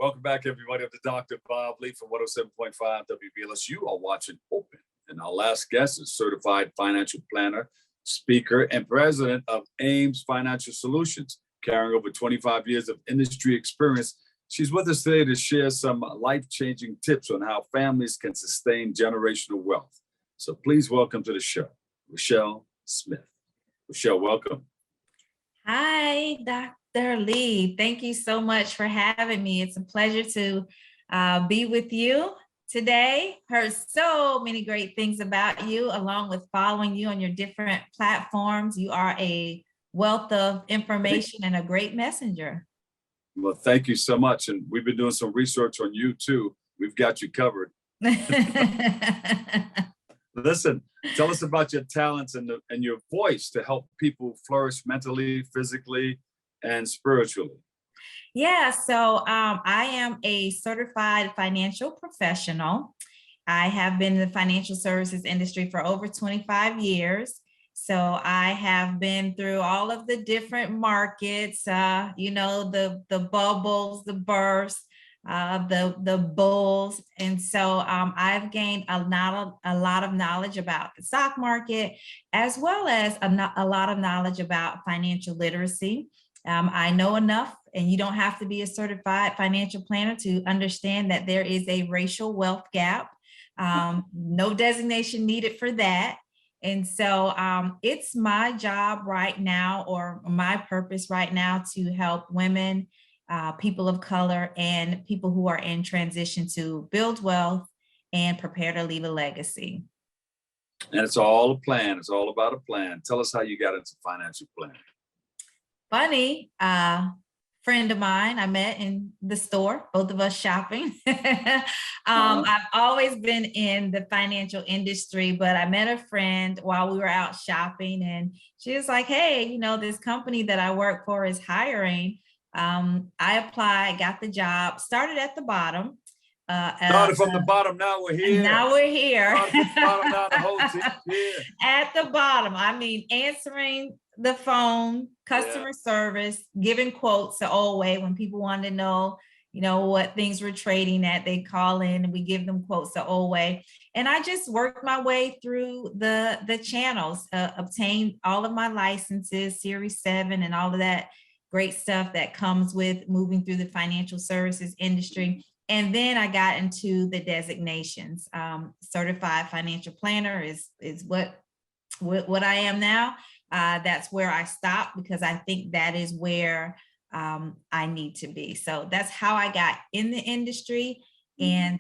Welcome back, everybody. I'm the Dr. Bob Lee from 107.5 WBLS. You are watching Open, and our last guest is certified financial planner, speaker, and president of AMES Financial Solutions, carrying over 25 years of industry experience. She's with us today to share some life-changing tips on how families can sustain generational wealth. So please welcome to the show, Reshell Smith. Reshell, welcome. Hi, Dr. Lee. Thank you so much for having me. It's a pleasure to be with you today. Heard so many great things about you, along with following you on your different platforms. You are a wealth of information and a great messenger. Well, thank you so much. And we've been doing some research on you too. We've got you covered. Listen, tell us about your talents and your voice to help people flourish mentally, physically, and spiritually. Yeah, so I am a certified financial professional. I have been in the financial services industry for over 25 years. So I have been through all of the different markets, the bubbles, the bursts, the bulls. And so I've gained a lot of knowledge about the stock market, as well as a lot of knowledge about financial literacy. I know enough, and you don't have to be a certified financial planner to understand that there is a racial wealth gap. No designation needed for that. And so it's my job right now, or my purpose right now, to help women, people of color, and people who are in transition to build wealth and prepare to leave a legacy. And it's all a plan. It's all about a plan. Tell us how you got into financial planning. Funny, friend of mine I met in the store, both of us shopping. I've always been in the financial industry, but I met a friend while we were out shopping, and she was like, hey, this company that I work for is hiring. I applied, got the job, started at the bottom. Started from the bottom, now we're here. Now we're here. Started from the bottom, now the whole team here. At the bottom, answering the phone, customer service, giving quotes the old way. When people wanted to know, what things we're trading at, they call in and we give them quotes the old way. And I just worked my way through the channels, obtained all of my licenses, Series 7, and all of that great stuff that comes with moving through the financial services industry. And then I got into the designations. Certified financial planner is what I am now. That's where I stopped, because I think that is where I need to be. So that's how I got in the industry. And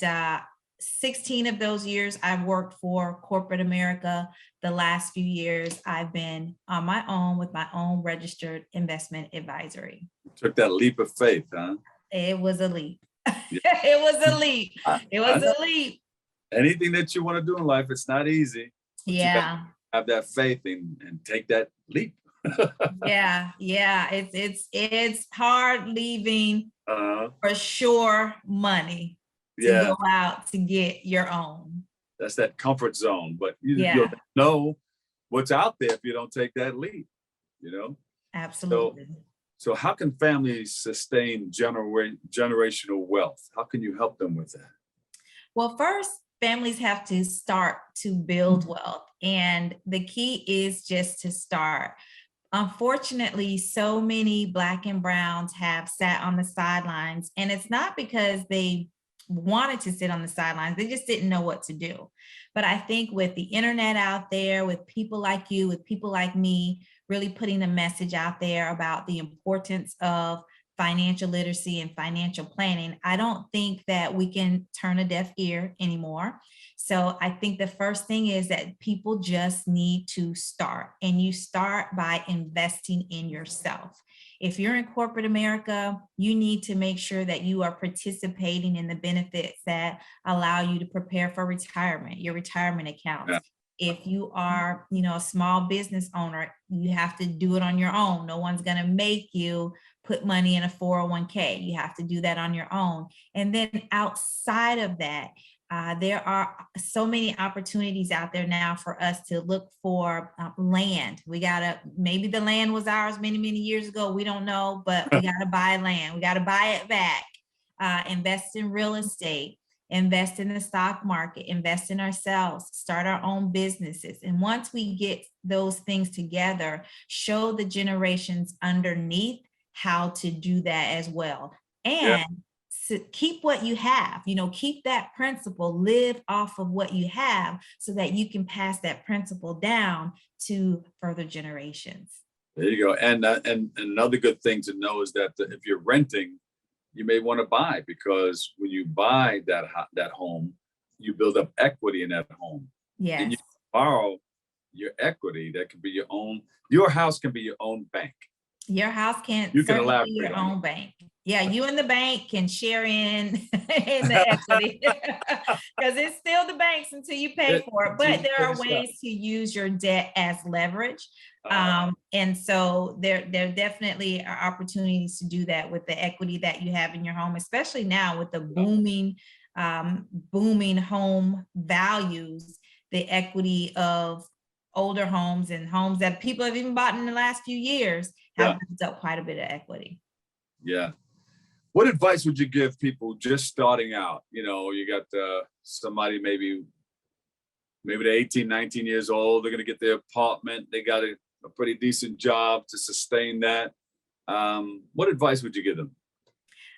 16 of those years I've worked for corporate America. The last few years I've been on my own with my own registered investment advisory. Took that leap of faith, huh? It was a leap. It was a leap. It was a leap. Anything that you want to do in life, it's not easy. Yeah. Have that faith and take that leap. Yeah. It's hard leaving for sure money to go out to get your own. That's that comfort zone, but you don't know what's out there if you don't take that leap, Absolutely. So how can families sustain generational wealth? How can you help them with that? Well, first, families have to start to build wealth. And the key is just to start. Unfortunately, so many Black and Browns have sat on the sidelines, and it's not because they wanted to sit on the sidelines. They just didn't know what to do. But I think with the internet out there, with people like you, with people like me, really putting a message out there about the importance of financial literacy and financial planning, I don't think that we can turn a deaf ear anymore. So I think the first thing is that people just need to start, and you start by investing in yourself. If you're in corporate America, you need to make sure that you are participating in the benefits that allow you to prepare for retirement, your retirement accounts. Yeah. If you are, a small business owner, you have to do it on your own. No one's going to make you put money in a 401k. You have to do that on your own. And then outside of that, there are so many opportunities out there now for us to look for land. Maybe the land was ours many, many years ago. We don't know, but we got to buy land. We got to buy it back. invest in real estate, invest in the stock market, invest in ourselves, start our own businesses. And once we get those things together, show the generations underneath how to do that as well. And keep what you have, keep that principle, live off of what you have so that you can pass that principle down to further generations. There you go. And another good thing to know is that if you're renting, you may want to buy, because when you buy that home, you build up equity in that home. Yes. And you borrow your equity. That can be your own. Your house can be your own bank. Your house can elaborate be your own bank. Yeah, you and the bank can share in the equity, because it's still the bank's until you pay for it. But there are ways to use your debt as leverage. And so there definitely are opportunities to do that with the equity that you have in your home, especially now with the booming home values, the equity of older homes and homes that people have even bought in the last few years have built up quite a bit of equity. Yeah. What advice would you give people just starting out? You got somebody maybe they're 18, 19 years old. They're going to get their apartment. They got a pretty decent job to sustain that. What advice would you give them?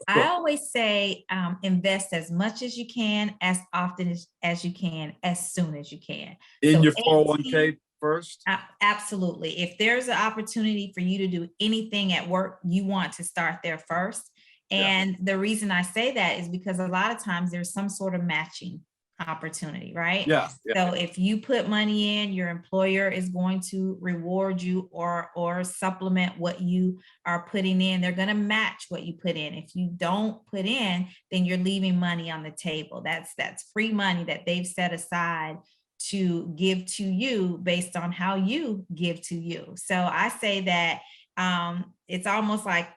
I always say invest as much as you can, as often as you can, as soon as you can. In your 401k first? Absolutely. If there's an opportunity for you to do anything at work, you want to start there first. And the reason I say that is because a lot of times there's some sort of matching opportunity, right? Yeah. So if you put money in, your employer is going to reward you or supplement what you are putting in. They're going to match what you put in. If you don't put in, then you're leaving money on the table. That's free money that they've set aside to give to you based on how you give to you. So I say that it's almost like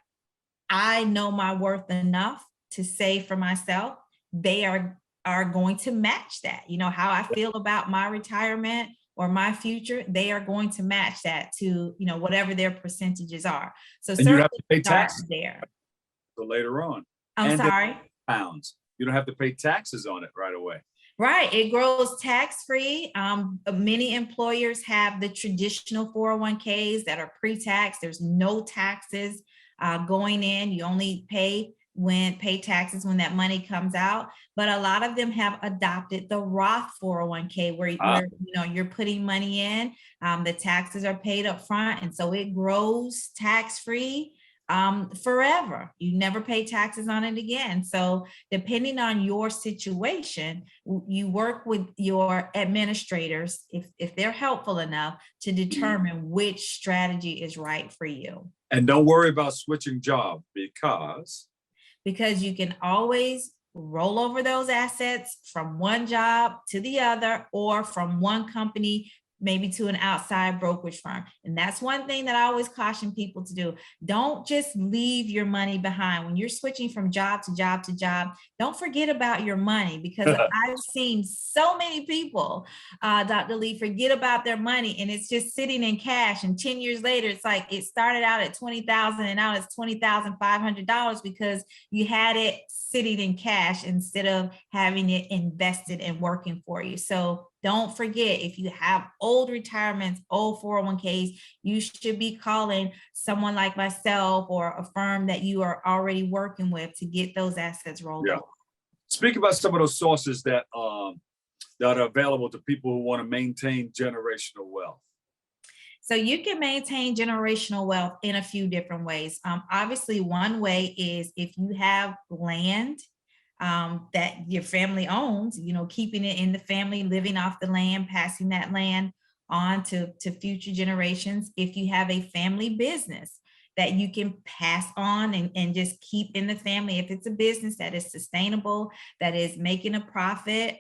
I know my worth enough to say for myself, they are going to match that. How I feel about my retirement or my future, they are going to match that to, whatever their percentages are. So and you have to pay taxes there. So later on. I'm sorry. Pounds. You don't have to pay taxes on it right away. Right. It grows tax-free. Many employers have the traditional 401ks that are pre-tax. There's no taxes going in. You only pay taxes when that money comes out. But a lot of them have adopted the Roth 401k where you're putting money in. The taxes are paid up front. And so it grows tax-free forever. You never pay taxes on it again. So depending on your situation, you work with your administrators, if they're helpful enough, to determine which strategy is right for you. And don't worry about switching job because you can always roll over those assets from one job to the other, or from one company maybe to an outside brokerage firm. And that's one thing that I always caution people to do. Don't just leave your money behind. When you're switching from job to job to job, don't forget about your money, because I've seen so many people, Dr. Lee, forget about their money and it's just sitting in cash. And 10 years later, it's like it started out at $20,000 and now it's $20,500 because you had it sitting in cash instead of having it invested and working for you. So don't forget, if you have old retirements, old 401ks, you should be calling someone like myself or a firm that you are already working with to get those assets rolled over. Speak about some of those sources that are available to people who want to maintain generational wealth. So you can maintain generational wealth in a few different ways. Obviously, one way is if you have land that your family owns, keeping it in the family, living off the land, passing that land on to future generations. If you have a family business that you can pass on and just keep in the family, if it's a business that is sustainable, that is making a profit,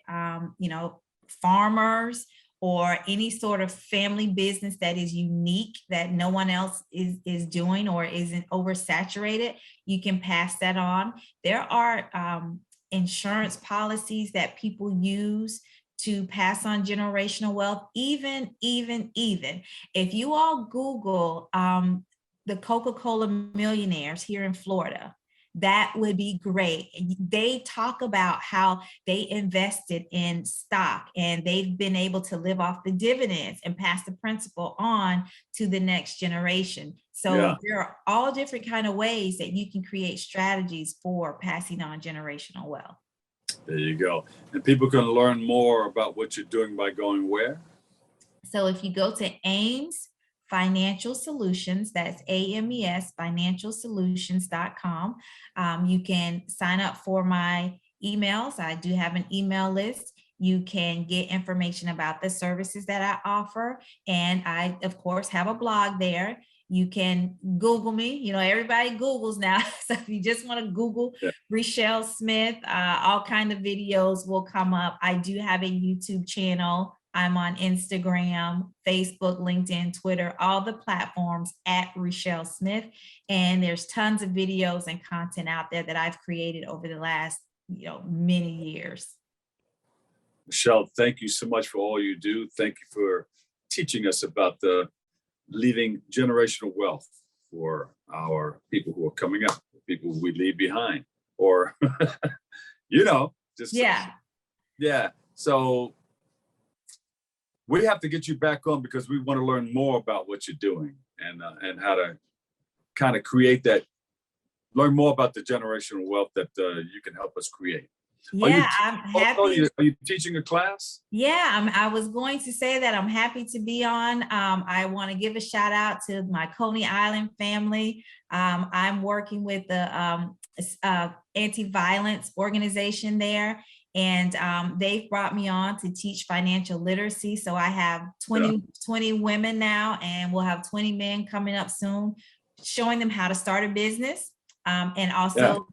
farmers, or any sort of family business that is unique that no one else is doing or isn't oversaturated, you can pass that on. There are insurance policies that people use to pass on generational wealth. Even if you all Google the Coca-Cola millionaires here in Florida, that would be great. They talk about how they invested in stock and they've been able to live off the dividends and pass the principal on to the next generation. So Yeah. there are all different kind of ways that you can create strategies for passing on generational wealth. There you go. And people can learn more about what you're doing by going where? So if you go to AMES Financial Solutions, that's AMES Financial Solutions.com, you can sign up for my emails. I do have an email list. You can get information about the services that I offer. And I, of course, have a blog there. You can Google me. You know, everybody Googles now. So if you just want to Google Reshell Smith, all kind of videos will come up. I do have a YouTube channel. I'm on Instagram, Facebook, LinkedIn, Twitter, all the platforms at Reshell Smith. And there's tons of videos and content out there that I've created over the last, many years. Michelle, thank you so much for all you do. Thank you for teaching us about the leaving generational wealth for our people who are coming up, people we leave behind, or, just. Yeah. So we have to get you back on because we want to learn more about what you're doing and how to kind of create that, learn more about the generational wealth that you can help us create. Yeah, I'm happy. Are you teaching a class? Yeah, I was going to say that I'm happy to be on. I want to give a shout out to my Coney Island family. I'm working with the anti-violence organization there. And they've brought me on to teach financial literacy. So I have 20 women now, and we'll have 20 men coming up soon, showing them how to start a business and also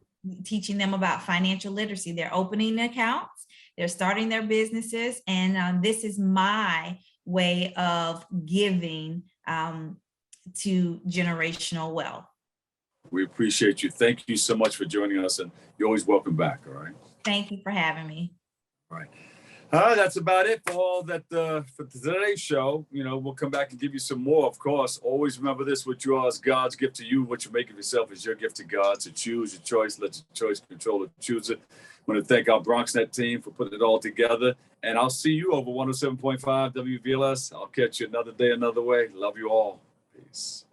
teaching them about financial literacy. They're opening accounts, they're starting their businesses, and this is my way of giving to generational wealth. We appreciate you. Thank you so much for joining us, and you're always welcome back. All right. Thank you for having me. All right. That's about it for all that for today's show. We'll come back and give you some more, of course. Always remember this: what you are is God's gift to you. What you make of yourself is your gift to God. So choose your choice. Let your choice control it. Choose it. I want to thank our BronxNet team for putting it all together. And I'll see you over 107.5 WVLS. I'll catch you another day, another way. Love you all. Peace.